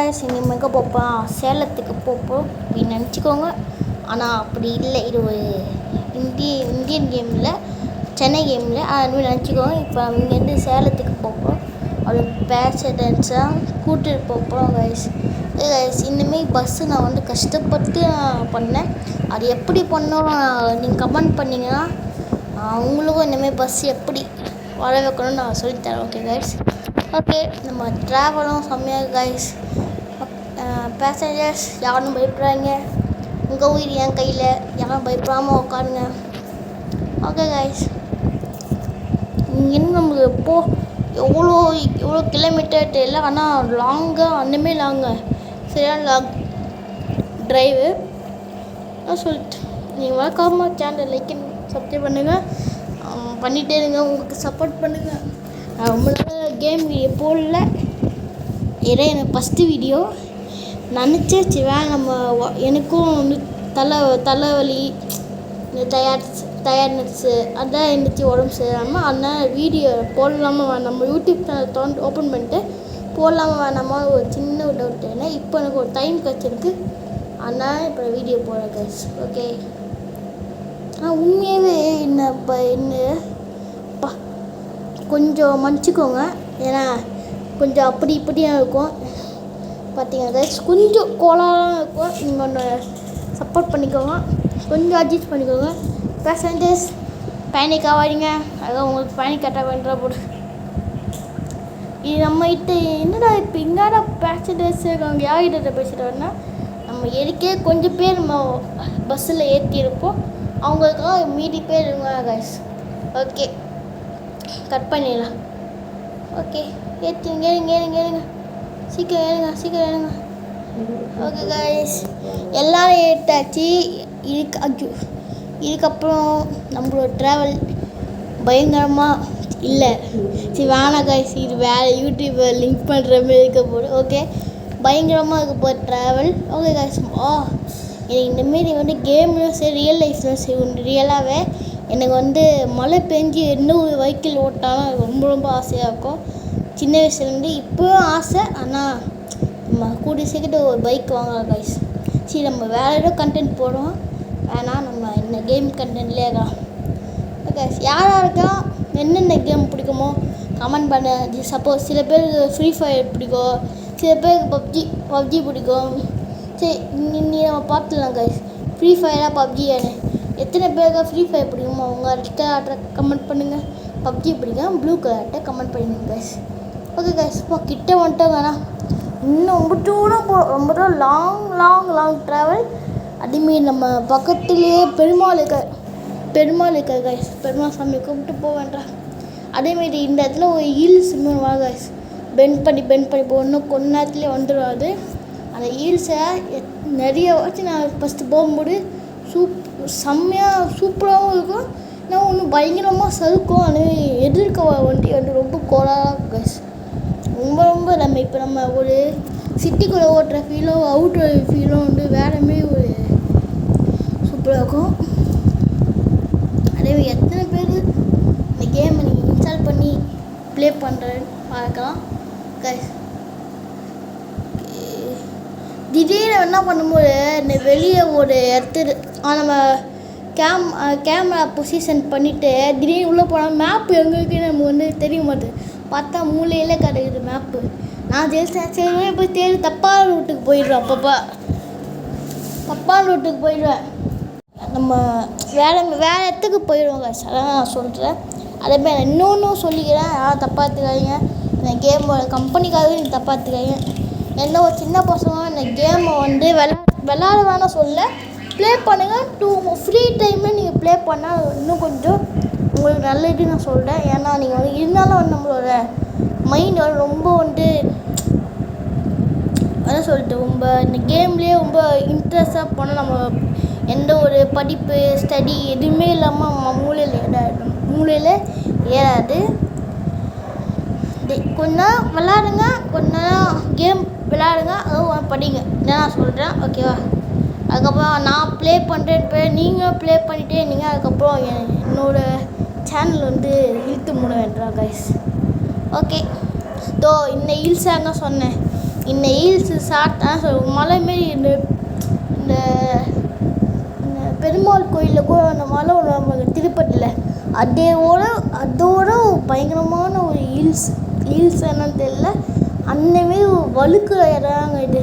Guys இனிமேல் எங்கே போப்போம் சேலத்துக்கு போப்போம் அப்படின்னு நினச்சிக்கோங்க. ஆனால் அப்படி இல்லை, இது ஒரு இந்தியன் கேமில் சென்னை கேமில் அது நினச்சிக்கோங்க. இப்போ இங்கேருந்து சேலத்துக்கு போப்போம். அப்படி பேசன்ஸாக கூட்டிட்டு போப்போம் கைஸ். இனிமேல் பஸ்ஸு நான் வந்து கஷ்டப்பட்டு பண்ணேன். அது எப்படி பண்ணோம் நீங்கள் கமெண்ட் பண்ணிங்கன்னா உங்களுக்கும் இனிமேல் பஸ் எப்படி வர வைக்கணும்னு நான் சொல்லித்தரேன். Okay guys. ஓகே, நம்ம ட்ராவலும் செம்மையாக கைஸ். பேசஞ்சர்ஸ் யாரும் பயப்படுறாங்க, உங்கள் உயிர் என் கையில், யாரும் பயப்படாமல் உட்காருங்க. ஓகே கைஸ், இங்கேருந்து நம்மளுக்கு எவ்வளோ கிலோமீட்டர் தெரியல, ஆனால் லாங்காக அந்தமாரி லாங்க சரியான லாங் ட்ரைவு. நான் சொல்லிட்டு நீங்கள் வழக்கமாக சேனல் லைக் சப்ஸ்கிரைப் பண்ணுங்கள், பண்ணிகிட்டே இருங்க, உங்களுக்கு சப்போர்ட் பண்ணுங்கள். நான் ரொம்ப நாள் கேம் வீடியோ போடல, ஏன்னா எனக்கு ஃபஸ்ட்டு வீடியோ நினச்சி நம்ம எனக்கும் வந்து தலைவலி இந்த டயர்ட்னஸ்ஸு அதான் இருந்துச்சு, உடம்பு சரியில்லாமல். அதனால் வீடியோ போடலாமல் நம்ம யூடியூப் சேனல் ஓப்பன் பண்ணிட்டு போடலாமல் வேணாமா ஒரு சின்ன ஒரு டவுட். ஏன்னா இப்போ எனக்கு ஒரு டைம் கிடச்சிருக்கு, அதனால் இப்போ வீடியோ போடுறேன் கைஸ். ஓகே, உண்மையாகவே என்னப்பா கொஞ்சம் மன்னிச்சிக்கோங்க, ஏன்னா கொஞ்சம் அப்படி இப்படியாக இருக்கும் பார்த்தீங்கன்னா கைஸ், கொஞ்சம் கோளாறாக இருக்கும். நீங்கள் ஒன்று சப்போர்ட் பண்ணிக்கோங்க, கொஞ்சம் அட்ஜஸ்ட் பண்ணிக்கோங்க. பேசஞ்சர்ஸ் பேனிக் ஆகாதீங்க, அதான் உங்களுக்கு பேனிக் அட்டாக் பண்ணுற போடு. இது நம்மகிட்ட என்னடா இப்போ இங்கடா பேசஞ்சர்ஸ் அவங்க யார்கிட்ட பேசுகிறோன்னா, நம்ம ஏற்கே கொஞ்சம் பேர் நம்ம பஸ்ஸில் ஏற்றிருப்போம், அவங்களுக்காக மீதி பேர் இருங்க கைஸ். ஓகே, கட் பண்ணிடலாம். ஓகே, ஏற்றுங்க, ஏறுங்க சீக்கிரம் ஏறுங்க. ஓகே கைஸ், எல்லோரும் ஏற்றாச்சு. இதுக்கப்புறம் நம்மளோட ட்ராவல் பயங்கரமாக இல்லை, சரி வேணாம் கைஸ், இது வேறு யூடியூப்பில் லிங்க் பண்ணுற மாதிரி இருக்க போது. ஓகே, பயங்கரமாக இருக்க போகிற ட்ராவல். ஓகே கைஸ், எனக்கு இந்தமாரி வந்து கேம்லையும் சரி ரியல் லைஃப்லையும் சரி ரியலாகவே எனக்கு வந்து மழை பெஞ்சு என்ன ஒரு வெஹிக்கிள் ஓட்டாலும் ரொம்ப ஆசையாக இருக்கும். சின்ன வயசுலேருந்து இப்போவும் ஆசை, ஆனால் நம்ம கூடிய சீக்கிரம் ஒரு பைக் வாங்கலாம் கைஸ். சரி, நம்ம வேறு ஏதோ கண்டென்ட் போடுவோம், வேணாம் நம்ம இந்த கேம் கண்டென்ட்லேயே இருக்கலாம். ஓகே, யாருக்கெல்லாம் என்னென்ன கேம் பிடிக்குமோ கமெண்ட் பண்ண. சப்போஸ் சில பேருக்கு ஃப்ரீ ஃபயர் பிடிக்கும், சில பேருக்கு பப்ஜி பிடிக்கும். சரி, இன்னி நம்ம பார்த்துலாம் கைஸ், ஃப்ரீ ஃபயராக பப்ஜியானு எத்தனை பேருக்கு ஃப்ரீ ஃபயர் பிடிக்குமோ அவங்க ரெட் கலர்ட்ட கமெண்ட் பண்ணுங்கள், பப்ஜி பிடிக்கும் ப்ளூ கலர்ட்ட கமெண்ட் பண்ணுங்க கைஸ். ஓகே கைஸ், இப்போ கிட்டே வந்துட்டோம், வேணாம் இன்னும் ரொம்ப தூரம் ரொம்ப தூரம் லாங் ட்ராவல். அதேமாரி நம்ம பக்கத்துலேயே பெருமாள் இருக்கார் கைஸ், பெருமாள் சாமி கும்பிட்டு போக வேண்டாம். அதேமாரி இந்த இடத்துல ஒரு ஹீல்ஸ் இன்னும் வா கைஸ், பெண்ட் பண்ணி போகணும், கொஞ்ச நேரத்துலேயே வந்துடாது. அந்த ஹீல்ஸை நிறைய வாட்டி நான் ஃபஸ்ட்டு போகும்போது செம்மையாக சூப்பராகவும் இருக்கும், நான் ஒன்றும் பயங்கரமாக சறுக்கும். ஆனால் எதிர்க்க வண்டி வந்து ரொம்ப கோளாறாக கைஸ், ரொம்ப நம்ம ஒரு சிட்டிக்குள்ளே ஓட்டுற ஃபீலும் அவுட்ரு ஃபீலும் வந்து வேறமாரி ஒரு சூப்பராக இருக்கும். அதேமாதிரி எத்தனை பேர் இந்த கேமை நீங்கள் இன்ஸ்டால் பண்ணி ப்ளே பண்ணுறேன்னு பார்க்கலாம் கைஸ். திடீர்னு என்ன பண்ணும்போது இந்த வெளியே ஒரு இடத்துல நம்ம கேமரா பொசிஷன் பண்ணிவிட்டு திடீர்னு உள்ளே போனால் மேப்பு எங்கே இருக்குன்னு நமக்கு வந்து தெரிய மாட்டேது. பார்த்தா மூலையில் கிடைக்குது மேப்பு. நான் சரி போய் தேடி தப்பான ரூட்டுக்கு போயிடுவேன். தப்பான ரூட்டுக்கு போயிடுவேன், நம்ம வேறு இடத்துக்கு போயிடுவோம் கைஸ். அதான் நான் சொல்கிறேன். அதேமாதிரி நான் இன்னொன்றும் சொல்லிக்கிறேன், யாரும் தப்பாக எடுத்துக்காதீங்க. இந்த கேமோட கம்பெனிக்காகவே நீங்கள் தப்பாக எடுத்துக்காதீங்க. எந்த ஒரு சின்ன பசங்க இந்த கேமை வந்து விளாட வேணாம் சொல்ல, ப்ளே பண்ணுங்கள். ஃப்ரீ டைமில் நீங்கள் ப்ளே பண்ணால் இன்னும் கொஞ்சம் உங்களுக்கு நல்லது நான் சொல்கிறேன். ஏன்னா நீங்கள் வந்து இருந்தாலும் நம்மளோட மைண்ட் வந்து ரொம்ப வந்து அதான் சொல்லிட்டு ரொம்ப இந்த கேம்லேயே ரொம்ப இன்ட்ரெஸ்டாக போனால் நம்ம எந்த ஒரு படிப்பு ஸ்டடி எதுவுமே இல்லாமல் மூளையில் ஏறாது. கொஞ்ச நேரம் விளாடுங்க, கொஞ்ச நேரம் கேம் விளாடுங்க, அதுவும் படிங்க, இதான் நான் சொல்கிறேன். ஓகேவா? அதுக்கப்புறம் நான் ப்ளே பண்ணுறேன், நீங்கள் ப்ளே பண்ணிகிட்டே இருந்தீங்க, அதுக்கப்புறம் என்னோடய சேனல் வந்து இழுத்து மூட வேண்டாம் கைஸ். ஓகே, இந்த ஹில்ஸாங்க சொன்னேன், இந்த ஹீல்ஸு சாப்பிட்டா மலை மாரி இந்த இந்த பெருமாள் கோயிலில் கூட அந்த மலை ஒரு நம்ம திருப்பதியில் அதோட பயங்கரமான ஒரு ஹீல்ஸ் என்னன்னு தெரியல. அந்தமாரி வழுக்கிற இடங்க இது,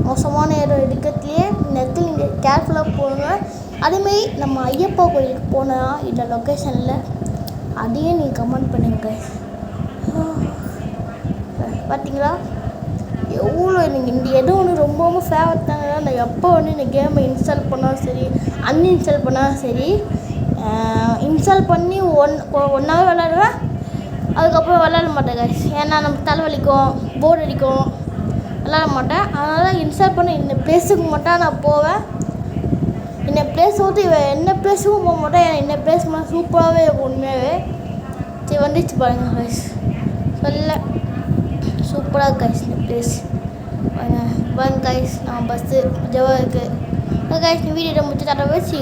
மோசமான இடம் இருக்கிறதுலையே. இந்த இடத்துல நீங்கள் கேர்ஃபுல்லாக போங்க. அதேமாரி நம்ம ஐயப்பா கோயிலுக்கு போனால் இந்த லொக்கேஷனில் அதையும் நீங்கள் கமெண்ட் பண்ணுங்க. பார்த்தீங்களா எவ்வளோ எனக்கு இந்த இடம் ஒன்று ரொம்ப ஃபேவரட் தாங்க. நான் எப்போ இந்த கேமை இன்ஸ்டால் பண்ணாலும் சரி, அன்இன்ஸ்டால் பண்ணாலும் சரி, இன்ஸ்டால் பண்ணி ஒன் ஹவர் விளாடுவேன், அதுக்கப்புறம் விளாட மாட்டேன் கைஸ். ஏன்னா நம்ம தலைவலிக்கும், போர் அடிக்கும், விளாட மாட்டேன். அதனால் இன்ஸ்டால் பண்ணி இந்த பிளேஸுக்கு மட்டும் நான் போவேன். இந்த பிளேஸ் வந்து என்ன பிளேஸுக்கும் போக மாட்டேன். ஏன்னா இந்த பிளேஸ் மட்டும் சூப்பராகவே இருக்கும் உண்மையாகவே. சரி வந்துச்சு பாருங்கள் கைஸ், சொல்ல சூப்பராக கைஸ் இந்த பிளேஸ் பாருங்க கைஸ். நான் பஸ்ஸு ஜவா இருக்குது கைஸ். வீடியோ முடிச்சு தர வச்சு